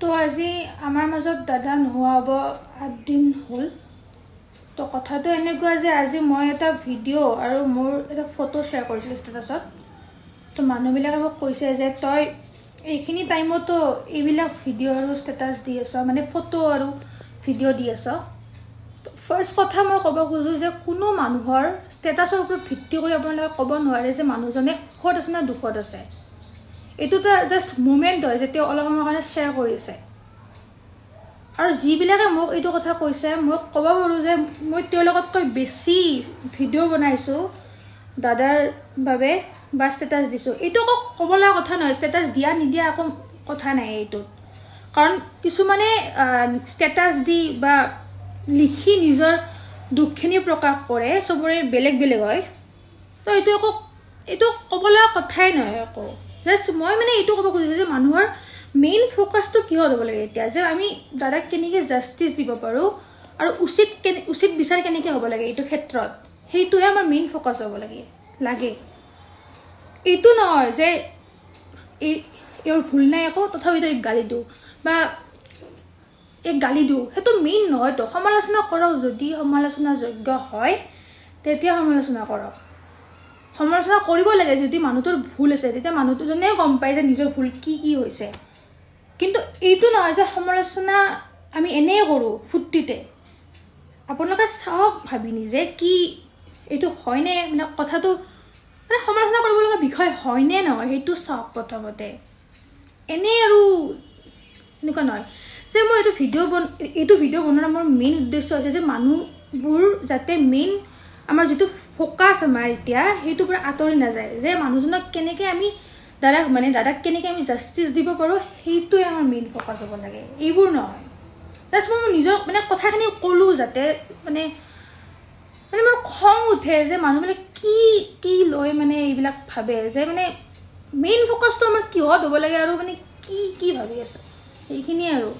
তো আজি আমাৰ মাজত দাদা নোহোৱা হ'ব 8 দিন হ'ল। তো কথাটো এনেকুৱা যে আজি মই এটা ভিডিঅ' আৰু মোৰ এটা ফটো শ্বেয়াৰ কৰিছিলোঁ ষ্টেটাছত। তো মানুহবিলাকে মোক কৈছে যে তই এইখিনি টাইমতো এইবিলাক ভিডিঅ' আৰু ষ্টেটাছ দি আছ, মানে ফটো আৰু ভিডিঅ' দি আছ। ফাৰ্ষ্ট কথা মই ক'ব খোজোঁ যে কোনো মানুহৰ ষ্টেটাছৰ ওপৰত ভিত্তি কৰি আপোনালোকে ক'ব নোৱাৰে যে মানুহজনে সুখত আছে নে দুখত আছে। এইটো এটা জাষ্ট মুমেণ্ট হয় যে তেওঁ অলপ সময়ৰ কাৰণে শ্বেয়াৰ কৰিছে। আৰু যিবিলাকে মোক এইটো কথা কৈছে মই ক'ব পাৰোঁ যে মই তেওঁৰ লগতকৈ বেছি ভিডিঅ' বনাইছোঁ দাদাৰ বাবে বা ষ্টেটাছ দিছোঁ। এইটো আকৌ ক'ব লগা কথা নহয়, ষ্টেটাছ দিয়া নিদিয়া একো কথা নাই এইটোত। কাৰণ কিছুমানে ষ্টেটাছ দি বা লিখি নিজৰ দুখখিনি প্ৰকাশ কৰে, চবৰে বেলেগ বেলেগ হয়। তো এইটো ক'ব লগা কথাই নহয় আকৌ। জাষ্ট মই মানে এইটো ক'ব খুজিছোঁ যে মানুহৰ মেইন ফ'কাছটো কিহত হ'ব লাগে এতিয়া, যে আমি দাদাক কেনেকৈ জাষ্টিছ দিব পাৰোঁ আৰু উচিত বিচাৰ কেনেকৈ হ'ব লাগে এইটো ক্ষেত্ৰত, সেইটোহে আমাৰ মেইন ফ'কাছ হ'ব লাগে। এইটো নহয় যে এইৰ ভুল নাই একো তথাপিতো এক গালি দিওঁ বা সেইটো মেইন নহয়তো। সমালোচনা কৰক, যদি সমালোচনাযোগ্য হয় তেতিয়া সমালোচনা কৰক। সমালোচনা কৰিব লাগে, যদি মানুহটোৰ ভুল আছে তেতিয়া মানুহজনেও গম পায় যে নিজৰ ভুল কি হৈছে। কিন্তু এইটো নহয় যে সমালোচনা আমি এনেই কৰোঁ ফূৰ্তিতে। আপোনালোকে চাওক ভাবি নিজে কি এইটো হয়নে, মানে কথাটো মানে সমালোচনা কৰিব লগা বিষয় হয়নে নহয় সেইটো চাওক প্ৰথমতে। এনেই আৰু এনেকুৱা নহয় যে মই এইটো ভিডিঅ' বনোৱাৰ মোৰ মেইন উদ্দেশ্য হৈছে যে মানুহবোৰ যাতে মেইন আমাৰ যিটো ফ'কাছ আমাৰ এতিয়া সেইটোৰ পৰা আঁতৰি নাযায়, যে মানুহজনক কেনেকৈ আমি দাদাক কেনেকৈ আমি জাষ্টিছ দিব পাৰোঁ সেইটোৱে আমাৰ মেইন ফ'কাছ হ'ব লাগে, এইবোৰ নহয়। জাষ্ট মই নিজৰ মানে কথাখিনি ক'লোঁ যাতে মানে মোৰ খং উঠে যে মানুহবিলাক কি লৈ মানে এইবিলাক ভাবে, যে মানে মেইন ফ'কাছটো আমাৰ কিহত হ'ব লাগে আৰু মানে কি ভাবি আছোঁ সেইখিনিয়ে আৰু।